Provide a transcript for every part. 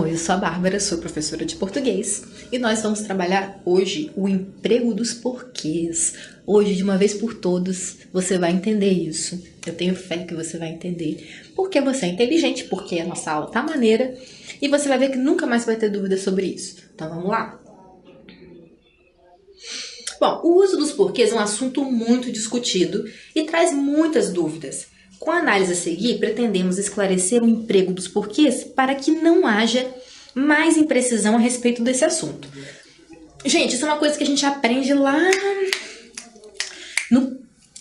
Oi, eu sou a Bárbara, sou professora de português e nós vamos trabalhar hoje o emprego dos porquês. Hoje, de uma vez por todas, você vai entender isso. Eu tenho fé que você vai entender porque você é inteligente, porque a nossa aula tá maneira e você vai ver que nunca mais vai ter dúvida sobre isso. Então vamos lá? Bom, o uso dos porquês é um assunto muito discutido e traz muitas dúvidas. Com a análise a seguir, pretendemos esclarecer o emprego dos porquês para que não haja mais imprecisão a respeito desse assunto. Gente, isso é uma coisa que a gente aprende lá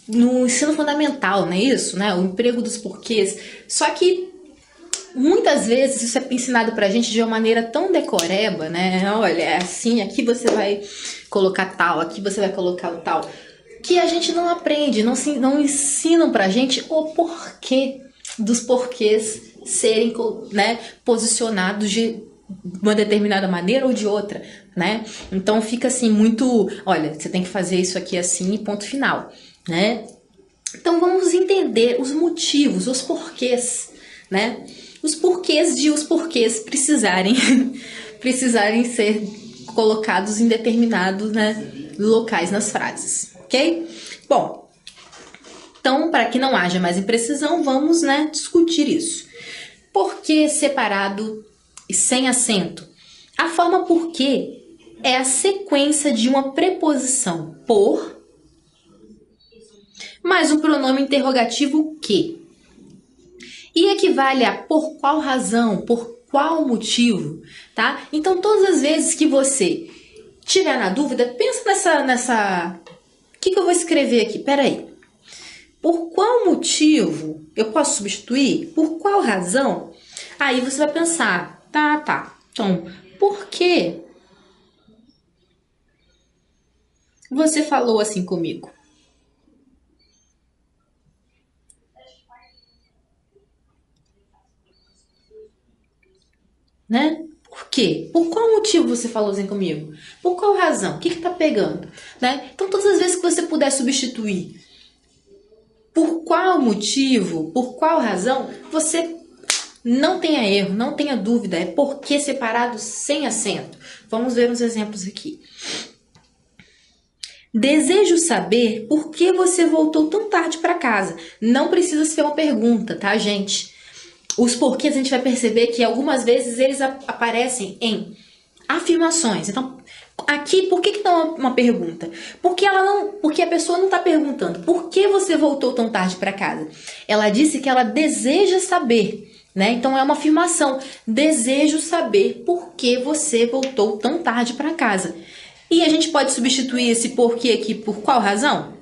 no ensino fundamental, não é isso? Né? O emprego dos porquês. Só que muitas vezes isso é ensinado pra gente de uma maneira tão decoreba, né? Olha, é assim, aqui você vai colocar tal, aqui você vai colocar o tal, que a gente não aprende, não ensinam pra gente o porquê dos porquês serem, né, posicionados de uma determinada maneira ou de outra, né? Então fica assim muito, olha, você tem que fazer isso aqui assim e ponto final, né? Então vamos entender os motivos, os porquês, né? Os porquês de os porquês precisarem ser colocados em determinados, né, locais nas frases, ok? Bom, então para que não haja mais imprecisão, vamos, né, discutir isso. Porquê separado e sem acento? A forma porquê é a sequência de uma preposição por mais um pronome interrogativo que. E equivale a por qual razão, por qual motivo, tá? Então, todas as vezes que você tiver na dúvida, pensa nessa... O que eu vou escrever aqui? Peraí. Por qual motivo eu posso substituir? Por qual razão? Aí você vai pensar, tá. Então, por que você falou assim comigo? Né? Por quê? Por qual motivo você falou assim comigo? Por qual razão? O que tá pegando? Né? Então, todas as vezes que você puder substituir por qual motivo, por qual razão, você não tenha erro, não tenha dúvida, é porquê separado sem acento. Vamos ver uns exemplos aqui. Desejo saber por que você voltou tão tarde para casa. Não precisa ser uma pergunta, tá, gente? Os porquês a gente vai perceber que algumas vezes eles aparecem em afirmações. Então, aqui, por que não é uma pergunta? Porque a pessoa não está perguntando por que você voltou tão tarde para casa. Ela disse que ela deseja saber, né? Então é uma afirmação. Desejo saber por que você voltou tão tarde para casa. E a gente pode substituir esse porquê aqui por qual razão?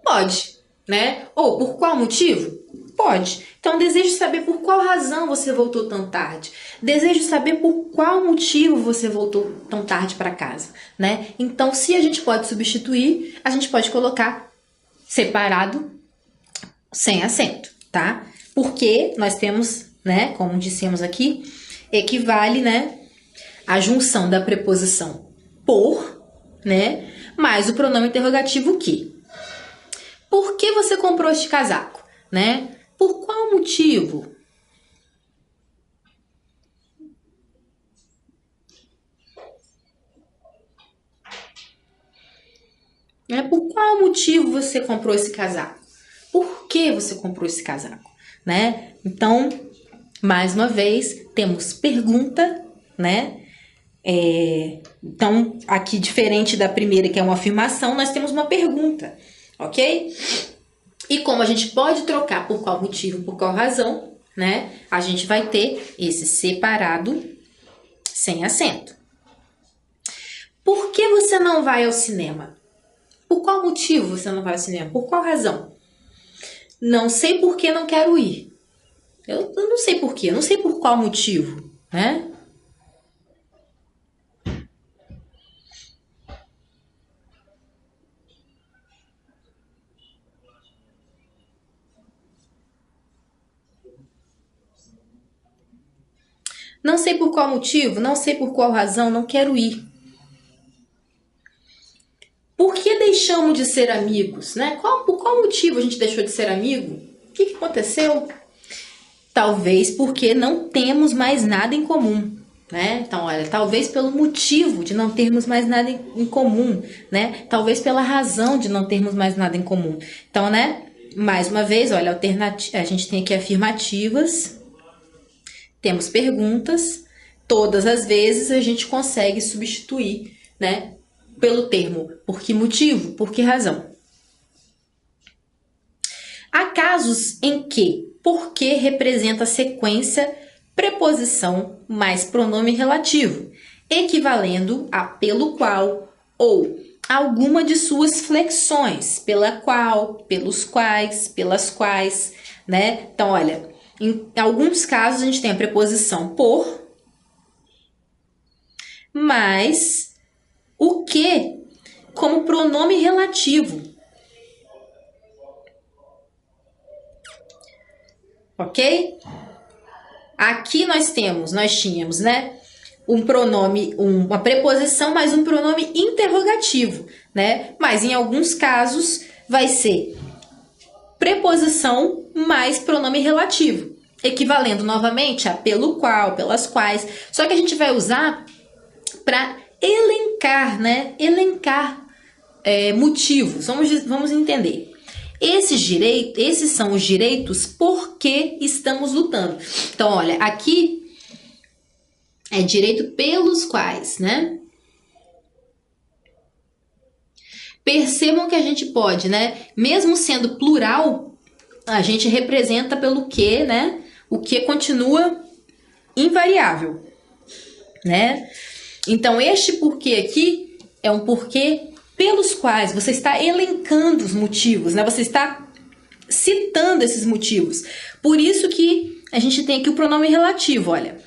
Pode, né? Ou por qual motivo? Pode. Então, desejo saber por qual razão você voltou tão tarde. Desejo saber por qual motivo você voltou tão tarde para casa, né? Então, se a gente pode substituir, a gente pode colocar separado, sem acento, tá? Porque nós temos, né, como dissemos aqui, equivale, né, a junção da preposição por, né, mais o pronome interrogativo que. Por que você comprou este casaco, né? Por qual motivo? Por qual motivo você comprou esse casaco? Por que você comprou esse casaco, né? Então, mais uma vez, temos pergunta, né? Então, aqui, diferente da primeira, que é uma afirmação, nós temos uma pergunta, ok? E como a gente pode trocar por qual motivo, por qual razão, né? A gente vai ter esse separado sem acento. Por que você não vai ao cinema? Por qual motivo você não vai ao cinema? Por qual razão? Não sei por que não quero ir. Eu não sei por quê, eu não sei por qual motivo, né? Não sei por qual motivo, não sei por qual razão, não quero ir. Por que deixamos de ser amigos, né? Por qual motivo a gente deixou de ser amigo? O que aconteceu? Talvez porque não temos mais nada em comum, né? Então, olha, talvez pelo motivo de não termos mais nada em comum, né? Talvez pela razão de não termos mais nada em comum. Então, né? Mais uma vez, olha, a gente tem aqui afirmativas, temos perguntas, todas as vezes a gente consegue substituir, né? Pelo termo por que motivo, por que razão. Há casos em que por que representa sequência, preposição mais pronome relativo, equivalendo a pelo qual ou alguma de suas flexões, pela qual, pelos quais, pelas quais, né? Então, olha, em alguns casos a gente tem a preposição por, mais o que como pronome relativo. Ok? Aqui nós tínhamos, né? Um pronome, uma preposição mais um pronome interrogativo, né? Mas em alguns casos vai ser preposição mais pronome relativo, equivalendo novamente a pelo qual, pelas quais. Só que a gente vai usar para elencar, né? Elencar motivos. Vamos entender. Esses são os direitos por que estamos lutando. Então, olha, aqui é direito pelos quais, né? Percebam que a gente pode, né? Mesmo sendo plural, a gente representa pelo que, né? O que continua invariável, né? Então, este porquê aqui é um porquê pelos quais você está elencando os motivos, né? Você está citando esses motivos. Por isso que a gente tem aqui o pronome relativo, olha.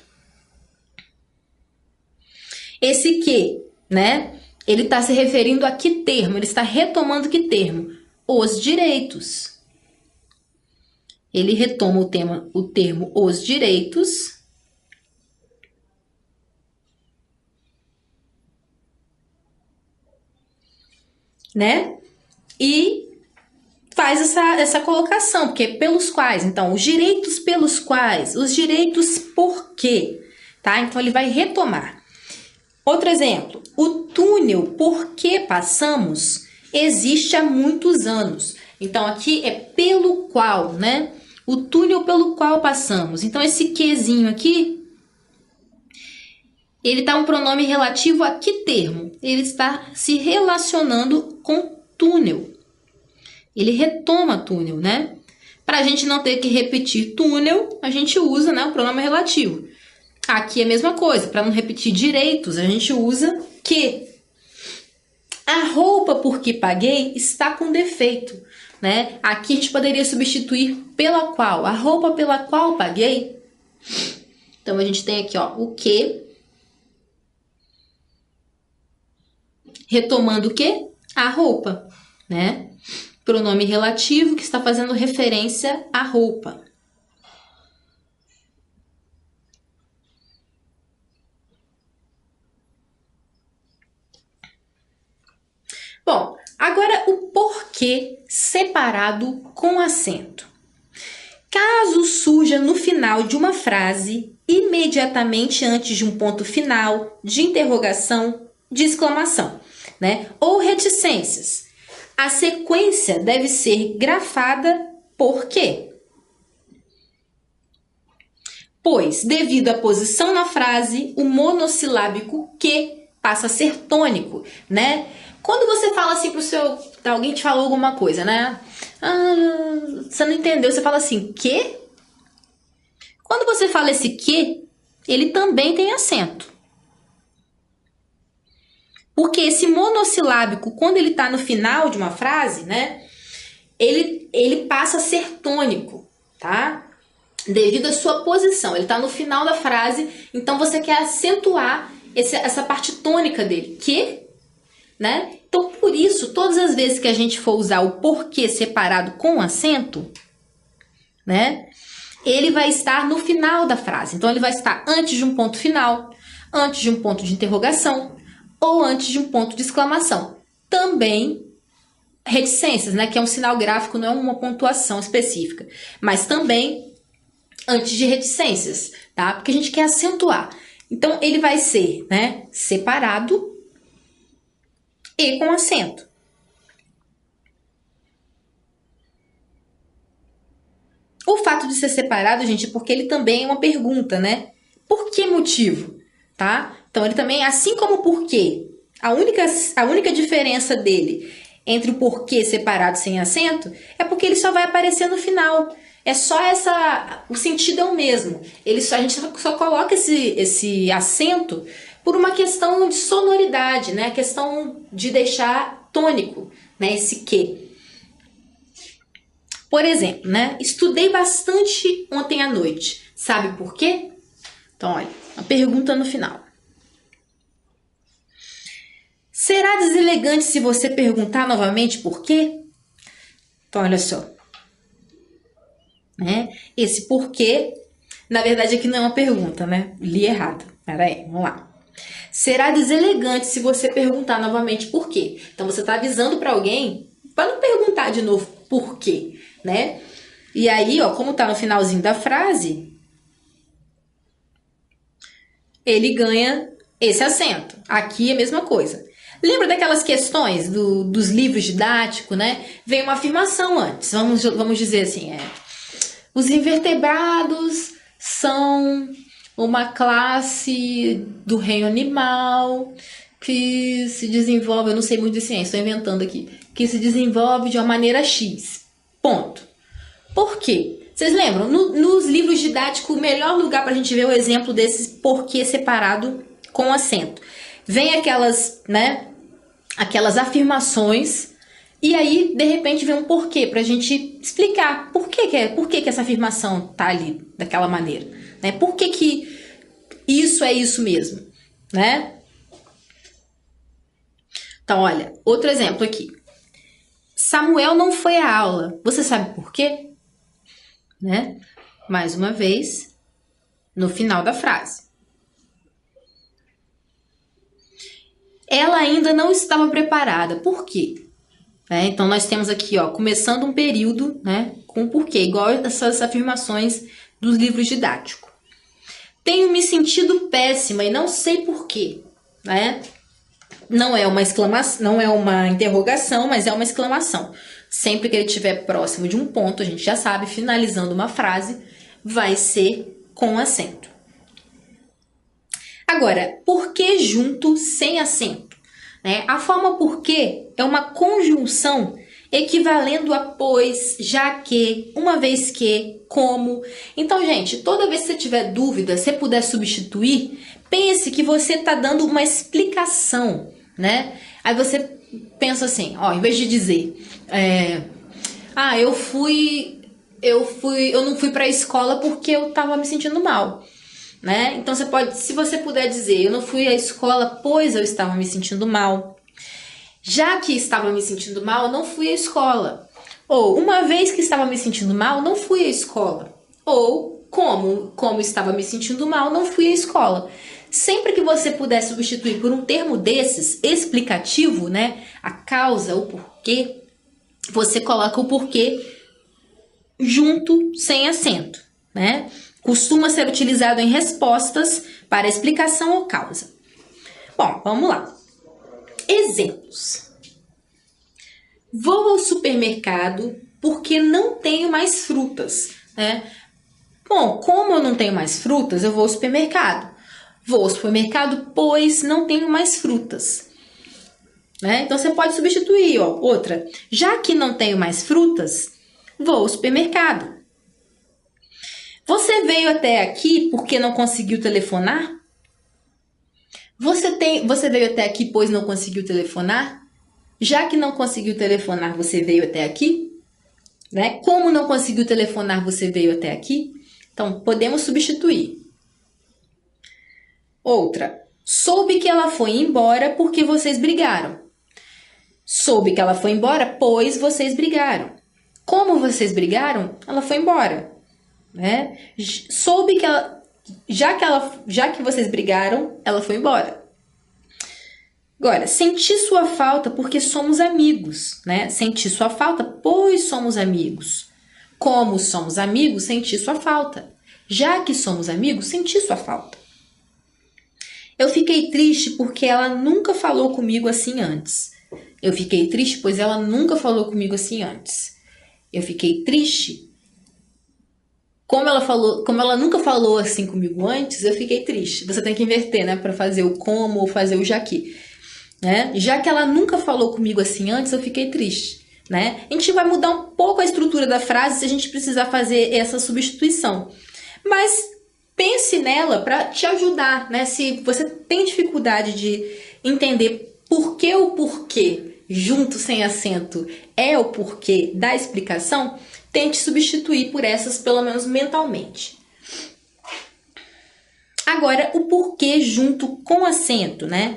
Esse que, né? Ele está se referindo a que termo? Ele está retomando que termo? Os direitos. Ele retoma o termo os direitos. Né? E faz essa colocação, porque pelos quais, então, os direitos pelos quais, os direitos por quê, tá? Então, ele vai retomar. Outro exemplo, o túnel por que passamos existe há muitos anos. Então, aqui é pelo qual, né? O túnel pelo qual passamos. Então, esse quezinho aqui, ele tá um pronome relativo a que termo? Ele está se relacionando com túnel. Ele retoma túnel, né? Para a gente não ter que repetir túnel, a gente usa, né, o pronome relativo. Aqui é a mesma coisa. Para não repetir direitos, a gente usa que. A roupa por que paguei está com defeito, né? Aqui a gente poderia substituir pela qual. A roupa pela qual paguei. Então, a gente tem aqui, ó, o que. Retomando o quê? A roupa, né? Pronome relativo que está fazendo referência à roupa. Bom, agora o porquê separado com acento. Caso surja no final de uma frase, imediatamente antes de um ponto final, de interrogação, de exclamação, né? Ou reticências. A sequência deve ser grafada por quê? Pois, devido à posição na frase, o monossilábico que passa a ser tônico, né? Quando você fala assim pro seu... Alguém te falou alguma coisa, né? Você não entendeu, você fala assim, que? Quando você fala esse que, ele também tem acento. Porque esse monossilábico, quando ele está no final de uma frase, né? Ele passa a ser tônico, tá? Devido à sua posição. Ele está no final da frase, então você quer acentuar essa parte tônica dele. Que, né? Então, por isso, todas as vezes que a gente for usar o porquê separado com acento, né? Ele vai estar no final da frase. Então, ele vai estar antes de um ponto final, antes de um ponto de interrogação ou antes de um ponto de exclamação. também reticências, né? Que é um sinal gráfico, não é uma pontuação específica, mas também antes de reticências, tá? Porque a gente quer acentuar. Então, ele vai ser, né, separado e com acento. O fato de ser separado, gente, é porque ele também é uma pergunta, né? Por que motivo? Tá? Então, ele também, assim como o porquê, a única diferença dele entre o porquê separado sem acento é porque ele só vai aparecer no final. É só o sentido é o mesmo. A gente só coloca esse acento por uma questão de sonoridade, né? A questão de deixar tônico, né? Esse que. Por exemplo, né? Estudei bastante ontem à noite. Sabe por quê? Então, olha, a pergunta no final. Será deselegante se você perguntar novamente por quê? Então, olha só. Né? Esse porquê, na verdade, aqui não é uma pergunta, né? Li errado. Peraí, vamos lá. Será deselegante se você perguntar novamente por quê? Então, você está avisando para alguém para não perguntar de novo por quê, né? E aí, ó, como tá no finalzinho da frase, ele ganha esse acento. Aqui é a mesma coisa. Lembra daquelas questões dos livros didáticos, né? Vem uma afirmação antes. Vamos dizer assim, os invertebrados são uma classe do reino animal que se desenvolve, eu não sei muito de ciência, estou inventando aqui, que se desenvolve de uma maneira X. Ponto. Por quê? Vocês lembram? Nos livros didáticos, o melhor lugar para a gente ver o exemplo desse porquê separado com acento. Vem aquelas, né, aquelas afirmações e aí, de repente, vem um porquê para a gente explicar por que essa afirmação tá ali daquela maneira, né? Por que isso é isso mesmo, né? Então, olha, outro exemplo aqui. Samuel não foi à aula. Você sabe por quê? Né? Mais uma vez, no final da frase. Ela ainda não estava preparada. Por quê? Então, nós temos aqui, ó, começando um período, né, com porquê, igual essas afirmações dos livros didáticos. Tenho me sentido péssima e não sei porquê, né? Não é uma exclamação, não é uma interrogação, mas é uma exclamação. Sempre que ele estiver próximo de um ponto, a gente já sabe, finalizando uma frase, vai ser com acento. Agora, por que junto sem acento? A forma por que é uma conjunção equivalendo a pois, já que, uma vez que, como. Então, gente, toda vez que você tiver dúvida, se puder substituir, pense que você está dando uma explicação, né? Aí você pensa assim, ó, em vez de dizer, eu não fui para a escola porque eu estava me sentindo mal, né? Então você pode, se você puder dizer, eu não fui à escola pois eu estava me sentindo mal. Já que estava me sentindo mal, não fui à escola. Ou uma vez que estava me sentindo mal, não fui à escola. Ou como estava me sentindo mal, não fui à escola. Sempre que você puder substituir por um termo desses, explicativo, né? A causa, o porquê, você coloca o porquê junto, sem acento, né? Costuma ser utilizado em respostas para explicação ou causa. Bom, vamos lá. Exemplos. Vou ao supermercado porque não tenho mais frutas, né? Bom, como eu não tenho mais frutas, eu vou ao supermercado. Vou ao supermercado, pois não tenho mais frutas. Né? Então, você pode substituir, ó. Outra. Já que não tenho mais frutas, vou ao supermercado. Você veio até aqui porque não conseguiu telefonar? Você veio até aqui pois não conseguiu telefonar? Já que não conseguiu telefonar, você veio até aqui? Né? Como não conseguiu telefonar, você veio até aqui? Então, podemos substituir. Outra. Soube que ela foi embora porque vocês brigaram. Soube que ela foi embora, pois vocês brigaram. Como vocês brigaram, ela foi embora. Né? Soube que ela... Já que vocês brigaram, ela foi embora. Agora, senti sua falta porque somos amigos, né? Senti sua falta, pois somos amigos. Como somos amigos, senti sua falta. Já que somos amigos, senti sua falta. Eu fiquei triste porque ela nunca falou comigo assim antes. Eu fiquei triste pois ela nunca falou comigo assim antes. Eu fiquei triste. Como ela nunca falou assim comigo antes, eu fiquei triste. Você tem que inverter, né, para fazer o como ou fazer o já que, né? Já que ela nunca falou comigo assim antes, eu fiquei triste, né? A gente vai mudar um pouco a estrutura da frase se a gente precisar fazer essa substituição. Mas pense nela para te ajudar, né? Se você tem dificuldade de entender por que o porquê junto sem acento é o porquê da explicação, tente substituir por essas, pelo menos mentalmente. Agora, o porquê junto com acento, né?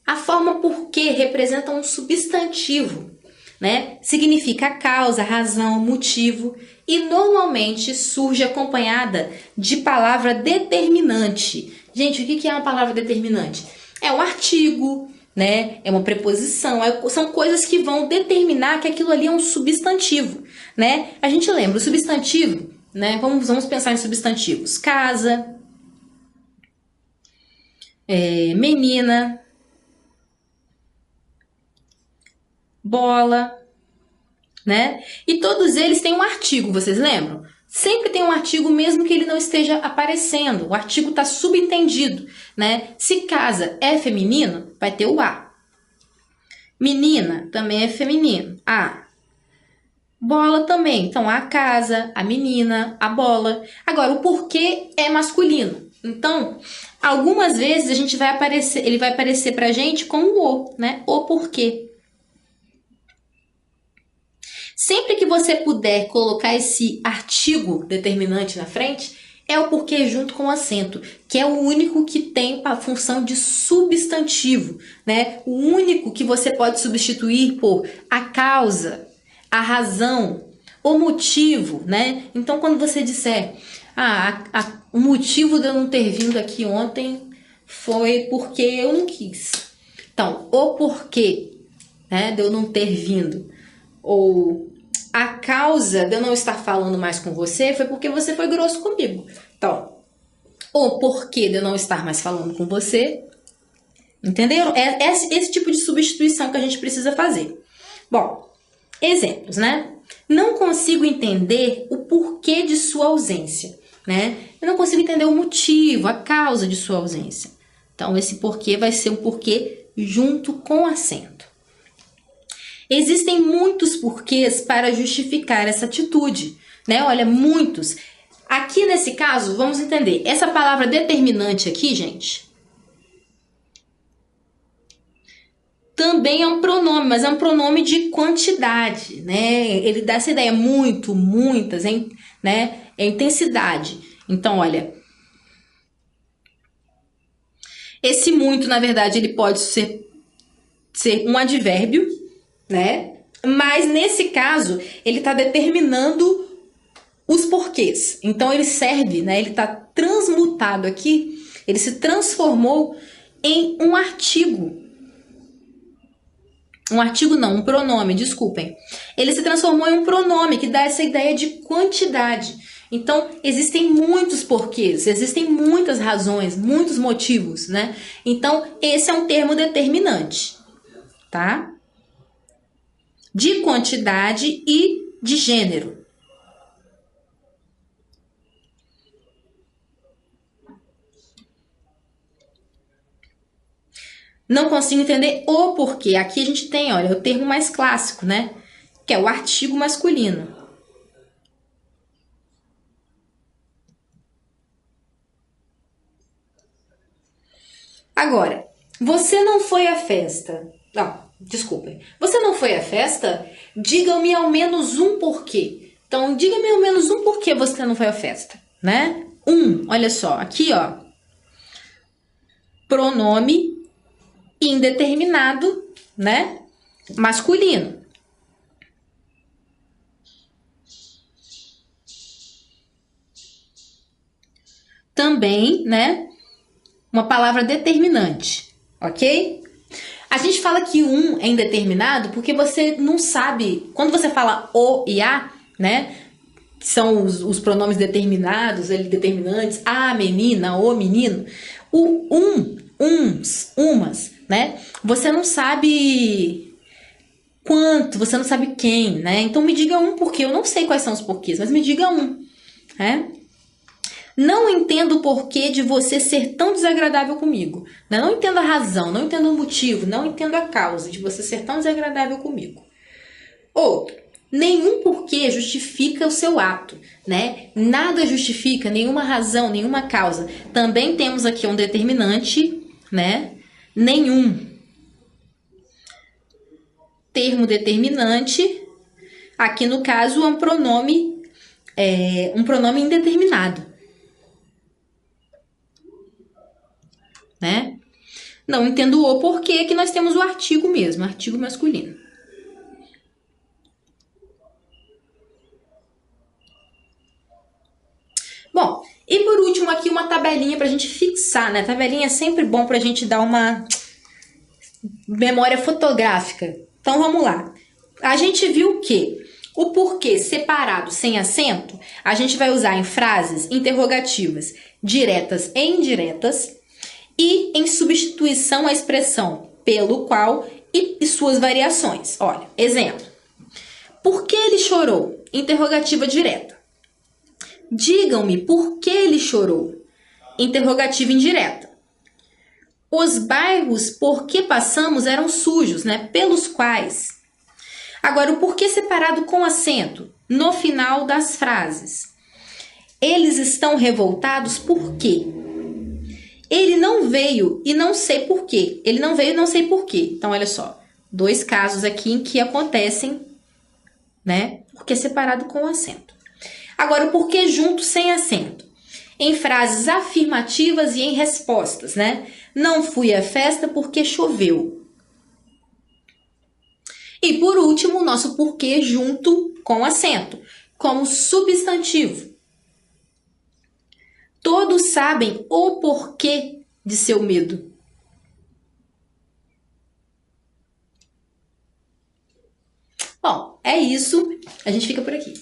A forma porquê representa um substantivo, né? Significa a causa, razão, motivo e normalmente surge acompanhada de palavra determinante. Gente, o que é uma palavra determinante? É um artigo, né? É uma preposição, são coisas que vão determinar que aquilo ali é um substantivo, né? A gente lembra o substantivo, né? Vamos pensar em substantivos: casa, menina, bola, né? E todos eles têm um artigo, vocês lembram? Sempre tem um artigo mesmo que ele não esteja aparecendo. O artigo está subentendido, né? Se casa é feminino, vai ter o a. Menina também é feminino, a. Bola também, então a casa, a menina, a bola. Agora o porquê é masculino. Então, algumas vezes ele vai aparecer pra gente com o, né? O porquê. Sempre que você puder colocar esse artigo determinante na frente, é o porquê junto com o acento, que é o único que tem a função de substantivo, né? O único que você pode substituir por a causa, a razão, o motivo, né? Então, quando você disser, o motivo de eu não ter vindo aqui ontem foi porque eu não quis. Então, o porquê, né, de eu não ter vindo, ou a causa de eu não estar falando mais com você foi porque você foi grosso comigo. Então, o porquê de eu não estar mais falando com você, entenderam? É esse tipo de substituição que a gente precisa fazer. Bom, exemplos, né? Não consigo entender o porquê de sua ausência, né? Eu não consigo entender o motivo, a causa de sua ausência. Então, esse porquê vai ser um porquê junto com acento. Existem muitos porquês para justificar essa atitude, né? Olha, muitos. Aqui nesse caso, vamos entender. Essa palavra determinante aqui, gente, também é um pronome, mas é um pronome de quantidade, né? Ele dá essa ideia, muito, muitas, né? É intensidade. Então, olha, esse muito, na verdade, ele pode ser um advérbio, né? Mas nesse caso, ele está determinando os porquês. Então ele serve, né? Ele está transmutado aqui, ele se transformou em um artigo. Um artigo não, um pronome, desculpem. Ele se transformou em um pronome que dá essa ideia de quantidade. Então, existem muitos porquês, existem muitas razões, muitos motivos, né? Então, esse é um termo determinante, tá? De quantidade e de gênero. Não consigo entender o porquê. Aqui a gente tem, olha, o termo mais clássico, né? Que é o artigo masculino. Agora, você não foi à festa. Não, desculpem. Você não foi à festa? Diga-me ao menos um porquê. Então, diga-me ao menos um porquê você não foi à festa, né? Olha só, aqui, ó. Pronome indeterminado, né? Masculino. Também, né? Uma palavra determinante, ok? A gente fala que um é indeterminado porque você não sabe. Quando você fala o e a, né? Que são os pronomes determinados, determinantes, a menina, o menino. O uns, umas, né? Você não sabe quanto, você não sabe quem, né? Então me diga um porquê. Eu não sei quais são os porquês, mas me diga um, né? Não entendo o porquê de você ser tão desagradável comigo. Não entendo a razão, não entendo o motivo, não entendo a causa de você ser tão desagradável comigo. Outro, nenhum porquê justifica o seu ato, né? Nada justifica, nenhuma razão, nenhuma causa. Também temos aqui um determinante, né? Nenhum. Termo determinante, aqui no caso é um pronome indeterminado. Né? Não entendo o porquê, que nós temos o artigo mesmo, artigo masculino. Bom, e por último aqui uma tabelinha para a gente fixar, né? Tabelinha é sempre bom para a gente dar uma memória fotográfica. Então vamos lá. A gente viu que o porquê separado sem acento, a gente vai usar em frases interrogativas diretas e indiretas, e em substituição à expressão pelo qual e suas variações. Olha, exemplo. Por que ele chorou? Interrogativa direta. Digam-me por que ele chorou? Interrogativa indireta. Os bairros por que passamos eram sujos, né? Pelos quais. Agora, o porquê separado com acento no final das frases. Eles estão revoltados por quê? Ele não veio e não sei por quê. Ele não veio e não sei por quê. Então, olha só. 2 casos aqui em que acontecem, né? Porquê separado com acento. Agora, o porquê junto sem acento. Em frases afirmativas e em respostas, né? Não fui à festa porque choveu. E, por último, o nosso porquê junto com acento. Como substantivo. Todos sabem o porquê de seu medo. Bom, é isso. A gente fica por aqui.